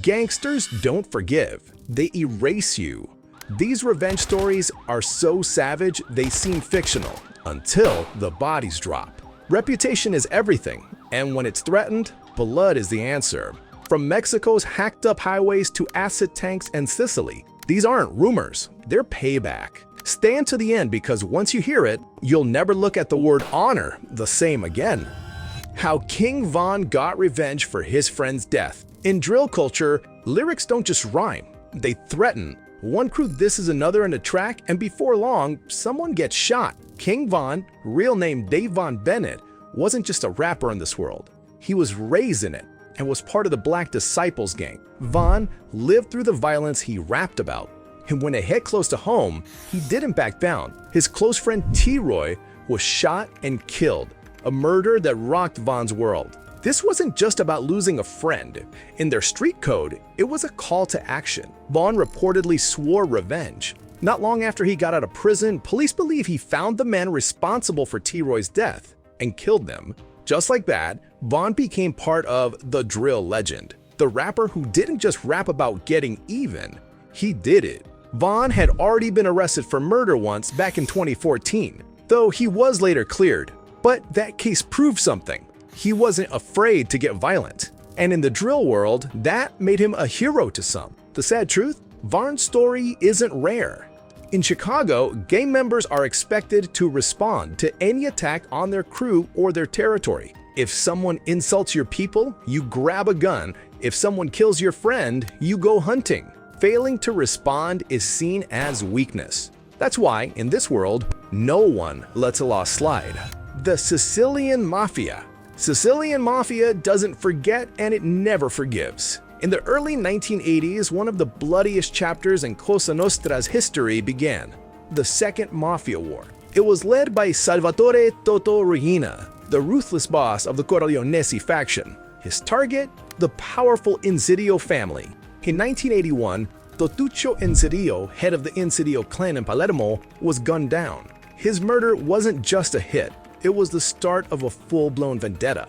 Gangsters don't forgive, they erase you. These revenge stories are so savage they seem fictional until the bodies drop. Reputation is everything, and when it's threatened, blood is the answer. From Mexico's hacked-up highways to acid tanks and Sicily, these aren't rumors, they're payback. Stand to the end because once you hear it, you'll never look at the word honor the same again. How King Von got revenge for his friend's death. In drill culture, lyrics don't just rhyme, they threaten. One crew disses another in a track, and before long, someone gets shot. King Von, real name Dave Von Bennett, wasn't just a rapper in this world. He was raised in it and was part of the Black Disciples gang. Von lived through the violence he rapped about. And when it hit close to home, he didn't back down. His close friend T-Roy was shot and killed, a murder that rocked Von's world. This wasn't just about losing a friend. In their street code, it was a call to action. Von reportedly swore revenge. Not long after he got out of prison, police believe he found the men responsible for T-Roy's death and killed them. Just like that, Von became part of the drill legend. The rapper who didn't just rap about getting even, he did it. Von had already been arrested for murder once back in 2014, though he was later cleared. But that case proved something. He wasn't afraid to get violent. And in the drill world, that made him a hero to some. The sad truth? Von's story isn't rare. In Chicago, gang members are expected to respond to any attack on their crew or their territory. If someone insults your people, you grab a gun. If someone kills your friend, you go hunting. Failing to respond is seen as weakness. That's why, in this world, no one lets a law slide. The Sicilian Mafia. Sicilian Mafia doesn't forget and it never forgives. In the early 1980s, one of the bloodiest chapters in Cosa Nostra's history began, the Second Mafia War. It was led by Salvatore Toto Riina, the ruthless boss of the Corleonesi faction. His target? The powerful Insidio family. In 1981, Totuccio Insidio, head of the Insidio clan in Palermo, was gunned down. His murder wasn't just a hit, it was the start of a full-blown vendetta.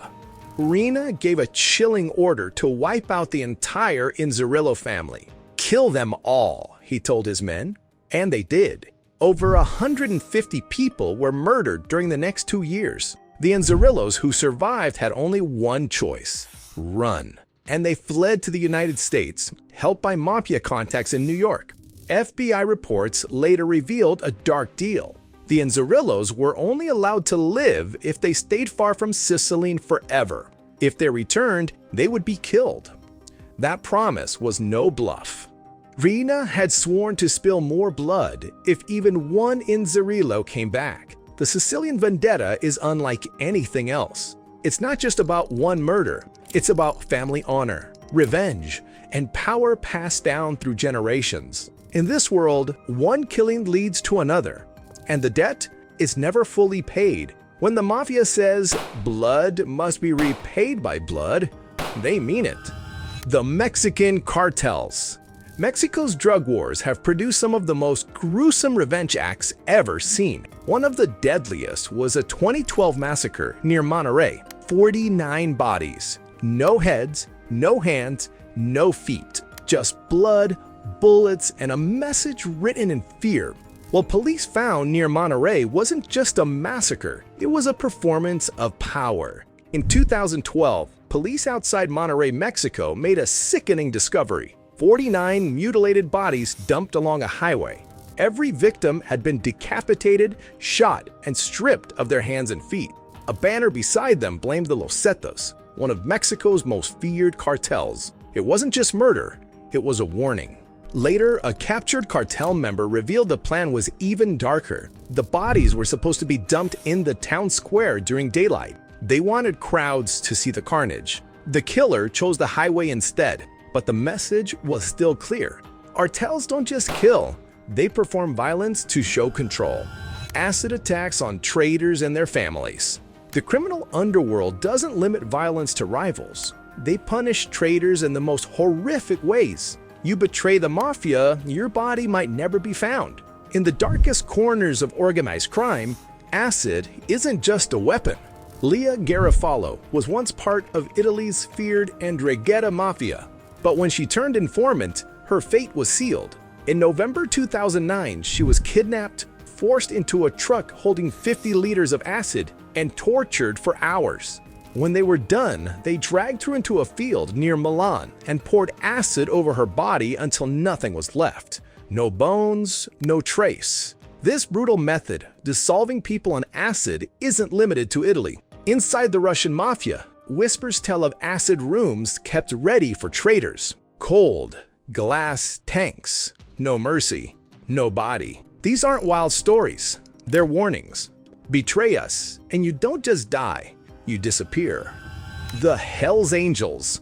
Riina gave a chilling order to wipe out the entire Inzerillo family. Kill them all, he told his men, and they did. Over 150 people were murdered during the next 2 years. The Inzerillos who survived had only one choice: run. And they fled to the United States, helped by mafia contacts in New York. FBI reports later revealed a dark deal. The Inzerillos were only allowed to live if they stayed far from Sicily forever. If they returned, they would be killed. That promise was no bluff. Riina had sworn to spill more blood if even one Inzerillo came back. The Sicilian vendetta is unlike anything else. It's not just about one murder, it's about family honor, revenge, and power passed down through generations. In this world, one killing leads to another, and the debt is never fully paid. When the mafia says blood must be repaid by blood, they mean it. The Mexican cartels. Mexico's drug wars have produced some of the most gruesome revenge acts ever seen. One of the deadliest was a 2012 massacre near Monterrey. 49 bodies. No heads, no hands, no feet. Just blood, bullets, and a message written in fear. What police found near Monterrey wasn't just a massacre, it was a performance of power. In 2012, police outside Monterrey, Mexico made a sickening discovery. 49 mutilated bodies dumped along a highway. Every victim had been decapitated, shot, and stripped of their hands and feet. A banner beside them blamed the Los Zetas, one of Mexico's most feared cartels. It wasn't just murder, it was a warning. Later, a captured cartel member revealed the plan was even darker. The bodies were supposed to be dumped in the town square during daylight. They wanted crowds to see the carnage. The killer chose the highway instead, but the message was still clear. Cartels don't just kill, they perform violence to show control. Acid attacks on traders and their families. The criminal underworld doesn't limit violence to rivals. They punish traders in the most horrific ways. You betray the mafia, your body might never be found. In the darkest corners of organized crime, acid isn't just a weapon. Leah Garofalo was once part of Italy's feared 'Ndrangheta mafia. But when she turned informant, her fate was sealed. In November 2009, she was kidnapped, forced into a truck holding 50 liters of acid, and tortured for hours. When they were done, they dragged her into a field near Milan and poured acid over her body until nothing was left. No bones, no trace. This brutal method, dissolving people on acid, isn't limited to Italy. Inside the Russian mafia, whispers tell of acid rooms kept ready for traitors. Cold, glass tanks, no mercy, no body. These aren't wild stories, they're warnings. Betray us, and you don't just die, you disappear. The Hells Angels.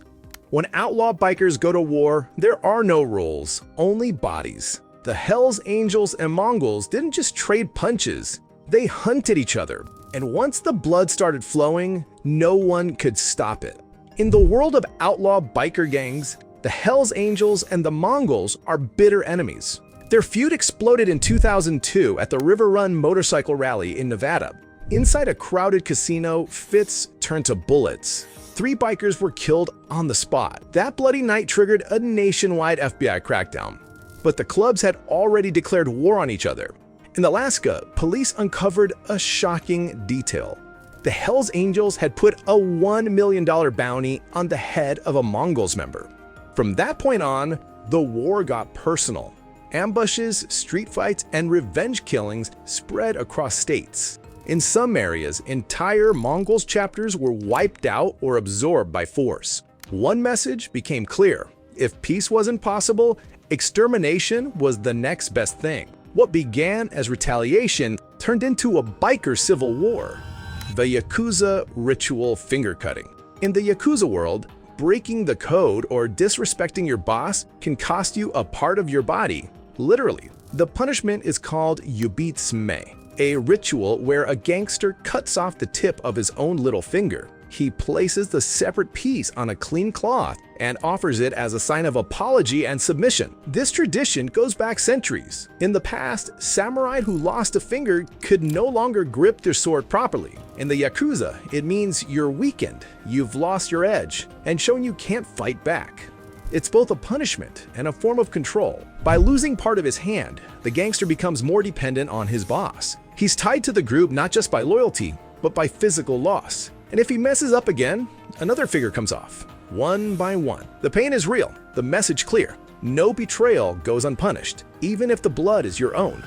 When outlaw bikers go to war, there are no rules, only bodies. The Hells Angels and Mongols didn't just trade punches, they hunted each other. And once the blood started flowing, no one could stop it. In the world of outlaw biker gangs, the Hells Angels and the Mongols are bitter enemies. Their feud exploded in 2002 at the River Run motorcycle rally in Nevada. Inside a crowded casino, fists turned to bullets. 3 bikers were killed on the spot. That bloody night triggered a nationwide FBI crackdown. But the clubs had already declared war on each other. In Alaska, police uncovered a shocking detail. The Hells Angels had put a $1 million bounty on the head of a Mongols member. From that point on, the war got personal. Ambushes, street fights, and revenge killings spread across states. In some areas, entire Mongols chapters were wiped out or absorbed by force. One message became clear: if peace wasn't possible, extermination was the next best thing. What began as retaliation turned into a biker civil war. The Yakuza ritual finger cutting. In the Yakuza world, breaking the code or disrespecting your boss can cost you a part of your body. Literally, the punishment is called yubitsume, a ritual where a gangster cuts off the tip of his own little finger. He places the separate piece on a clean cloth and offers it as a sign of apology and submission. This tradition goes back centuries. In the past, samurai who lost a finger could no longer grip their sword properly. In the Yakuza, it means you're weakened, you've lost your edge, and shown you can't fight back. It's both a punishment and a form of control. By losing part of his hand, the gangster becomes more dependent on his boss. He's tied to the group not just by loyalty, but by physical loss. And if he messes up again, another finger comes off, one by one. The pain is real, the message clear. No betrayal goes unpunished, even if the blood is your own.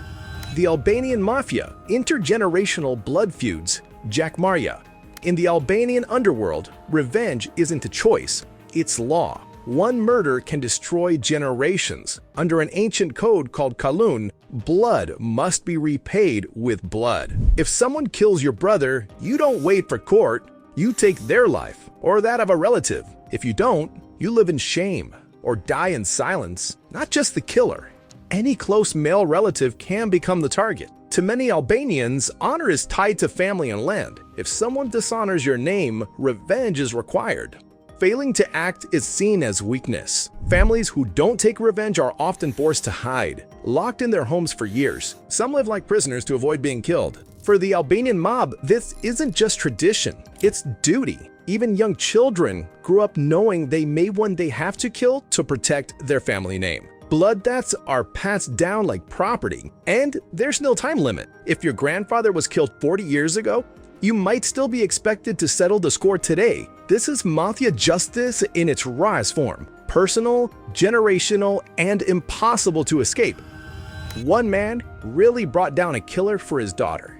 The Albanian mafia, intergenerational blood feuds, Jakmarja. In the Albanian underworld, revenge isn't a choice, it's law. One murder can destroy generations. Under an ancient code called Kalun, blood must be repaid with blood. If someone kills your brother, you don't wait for court, you take their life, or that of a relative. If you don't, you live in shame, or die in silence. Not just the killer. Any close male relative can become the target. To many Albanians, honor is tied to family and land. If someone dishonors your name, revenge is required. Failing to act is seen as weakness. Families who don't take revenge are often forced to hide, locked in their homes for years. Some live like prisoners to avoid being killed. For the Albanian mob, this isn't just tradition, it's duty. Even young children grew up knowing they may one day have to kill to protect their family name. Blood debts are passed down like property, and there's no time limit. If your grandfather was killed 40 years ago, you might still be expected to settle the score today. This is mafia justice in its rawest form. Personal, generational, and impossible to escape. One man really brought down a killer for his daughter.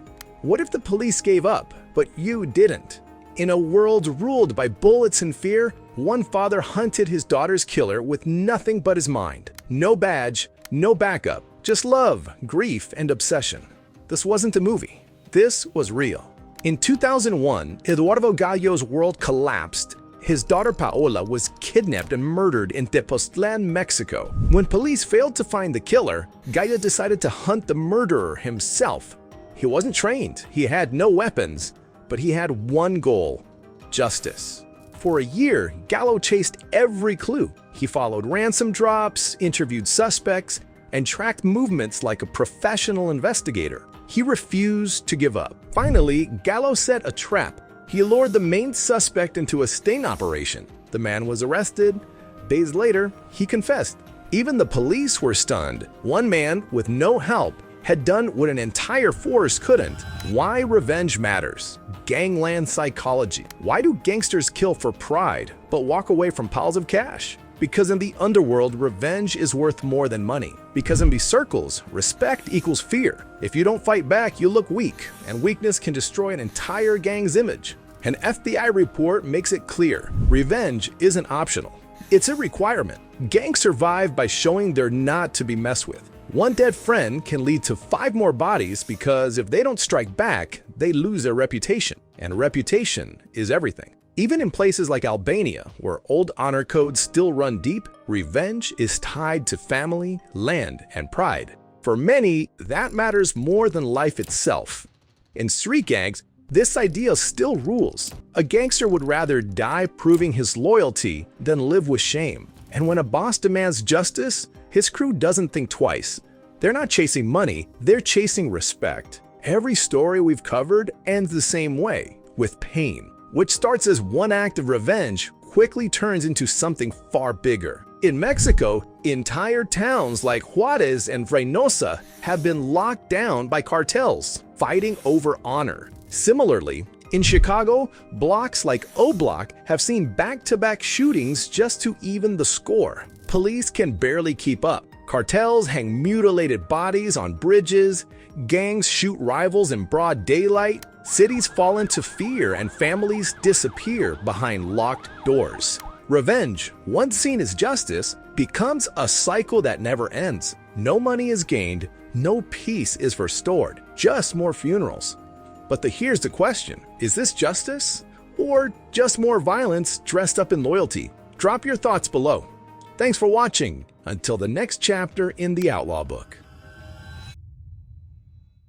What if the police gave up, but you didn't? In a world ruled by bullets and fear, one father hunted his daughter's killer with nothing but his mind. No badge, no backup, just love, grief, and obsession. This wasn't a movie. This was real. In 2001, Eduardo Gallo's world collapsed. His daughter Paola was kidnapped and murdered in Tepoztlan, Mexico. When police failed to find the killer, Gallo decided to hunt the murderer himself. He wasn't trained, he had no weapons, but he had one goal: justice. For a year, Gallo chased every clue. He followed ransom drops, interviewed suspects, and tracked movements like a professional investigator. He refused to give up. Finally, Gallo set a trap. He lured the main suspect into a sting operation. The man was arrested, Days later, he confessed. Even the police were stunned. One man, with no help, had done what an entire force couldn't. Why revenge matters. Gangland psychology. Why do gangsters kill for pride, but walk away from piles of cash? Because in the underworld, revenge is worth more than money. Because in these circles, respect equals fear. If you don't fight back, you look weak, and weakness can destroy an entire gang's image. An FBI report makes it clear, revenge isn't optional. It's a requirement. Gangs survive by showing they're not to be messed with. One dead friend can lead to 5 more bodies because if they don't strike back, they lose their reputation. And reputation is everything. Even in places like Albania, where old honor codes still run deep, revenge is tied to family, land, and pride. For many, that matters more than life itself. In street gangs, this idea still rules. A gangster would rather die proving his loyalty than live with shame. And when a boss demands justice, his crew doesn't think twice. They're not chasing money, they're chasing respect. Every story we've covered ends the same way, with pain, which starts as one act of revenge quickly turns into something far bigger. In Mexico, entire towns like Juarez and Reynosa have been locked down by cartels, fighting over honor. Similarly, in Chicago, blocks like OUTLAW have seen back-to-back shootings just to even the score. Police can barely keep up. Cartels hang mutilated bodies on bridges, gangs shoot rivals in broad daylight, cities fall into fear, and families disappear behind locked doors. Revenge, once seen as justice, becomes a cycle that never ends. No money is gained, no peace is restored, just more funerals. But here's the question, is this justice? Or just more violence dressed up in loyalty? Drop your thoughts below. Thanks for watching. Until the next chapter in the Outlaw book.